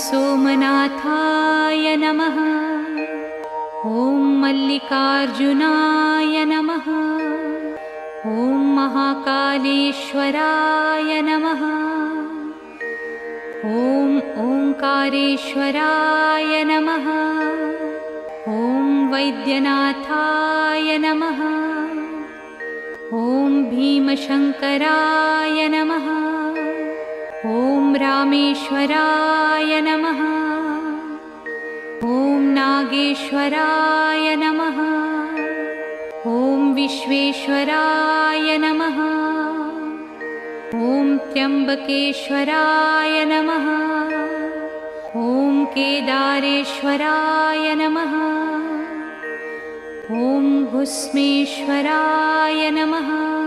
सोमनाथाय नमः। ॐ मल्लिकार्जुनाय नमः। ॐ महाकालेश्वराय नमः। ॐ ओंकारेश्वराय नमः। ॐ वैद्यनाथाय नमः। ॐ भीमशंकराय नमः। ॐ रामेश्वराय नमः। ॐ नागेश्वराय नमः। ॐ विश्वेश्वराय नमः। ॐ त्र्यंबकेश्वराय नमः। ॐ केदारेश्वराय नमः। ॐ भुस्मेश्वराय नमः।